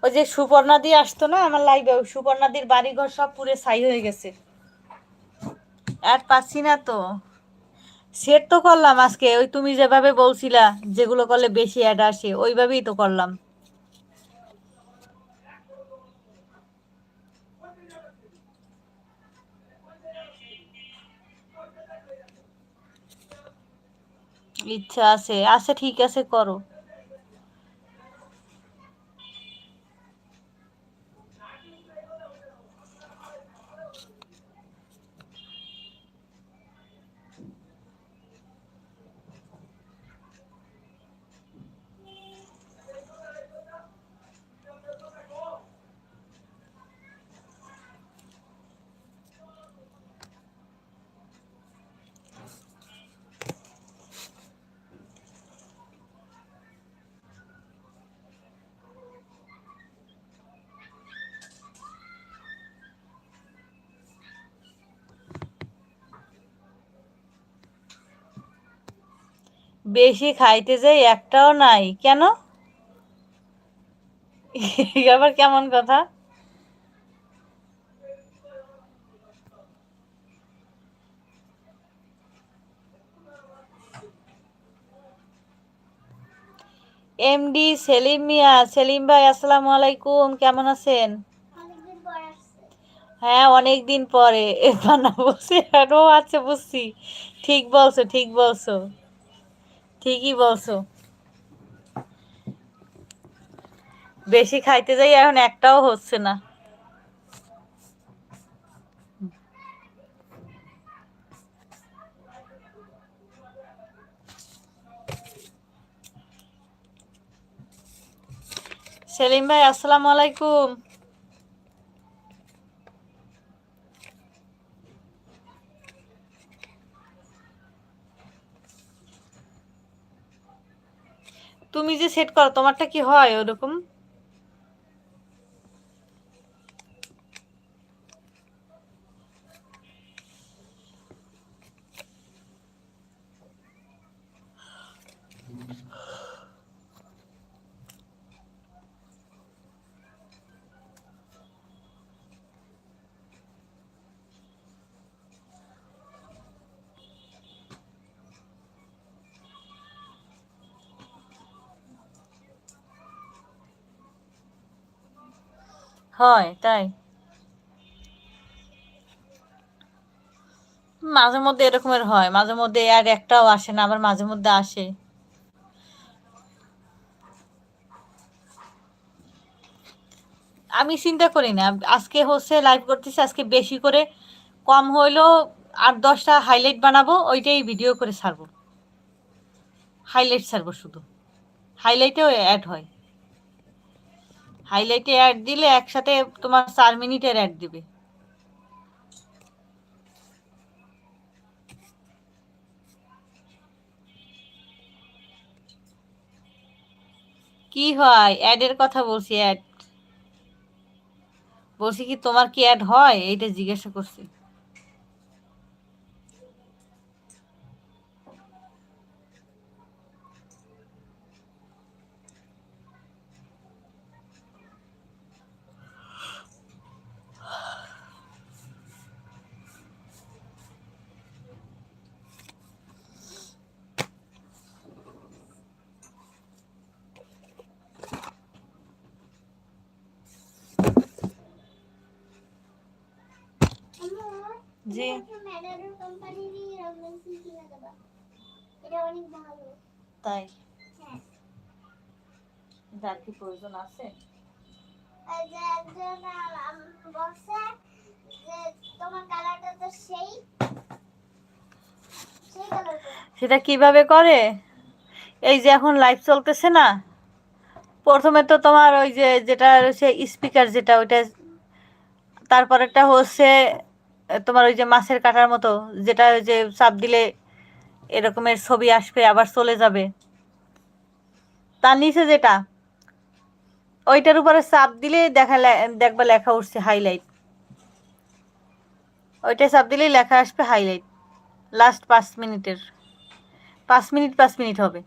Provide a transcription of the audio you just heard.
ওই যে সুপর্ণা দি আসতো না আমার লাইভে, ওই সুপর্ণা দির বাড়িঘর সব পুরো ছাই হয়ে গেছে। অ্যাড পাচ্ছি না তো। সেট তো করলাম আজকে, ওই তুমি যেভাবে বলছিলা যেগুলো করলে বেশি অ্যাড আসে ওইভাবেই তো করলাম। ইচ্ছা আছে, আচ্ছা ঠিক আছে করো। বেশি খাইতে যাই একটাও নাই কেন? আবার কেমন কথা? এমডি সেলিম মিয়া, সেলিম ভাই আসসালামু আলাইকুম, কেমন আছেন? হ্যাঁ অনেক দিন পরে বানাবো স্যারও আছে বুঝছি। ঠিক বলছো, ঠিক বলছো, ঠিকই বলছো। বেশি খাইতে যাই এখন একটাও হচ্ছে না। সেলিম ভাই আসসালামু আলাইকুম। তুমি যে সেট করো তোমারটা কি হয় ওরকম? হয় তাই? মাঝে মধ্যে এরকমের হয়, মাঝে মধ্যে আর একটাও আসে না, আবার মাঝে মধ্যে আসে। আমি চিন্তা করি না, আজকে হচ্ছে লাইভ করতেছি, আজকে বেশি করে কম হইলেও 8-10টা হাইলাইট বানাবো, ওইটাই ভিডিও করে ছাড়বো। হাইলাইট ছাড়বো শুধু, হাইলাইটেও অ্যাড হয়। হাইলাইটে অ্যাড দিলে একসাথে তোমার 4 মিনিটের অ্যাড দিবে। কি হয়? অ্যাডের কথা বলছি, অ্যাড বলছি কি তোমার কি অ্যাড হয় এইটা জিজ্ঞাসা করছি। জি তাই? যার কি প্রয়োজন আছে? সেটা কিভাবে করে? এই যে এখন লাইভ চলতেছে না, প্রথমে তো তোমার ওই যে যেটা হচ্ছে স্পিকার যেটা ওইটা, তারপর একটা হচ্ছে তোমার ওই যে মাছের কাটার মতো, যেটা ওই যে চাপ দিলে এরকমের ছবি আসবে আবার চলে যাবে। তার নিচে যেটা, ওইটার উপরে চাপ দিলে দেখবা লেখা উঠছে হাইলাইট। ওইটা চাপ দিলেই লেখা আসবে হাইলাইট। লাস্ট 5 মিনিটের, 5 মিনিট 5 মিনিট হবে।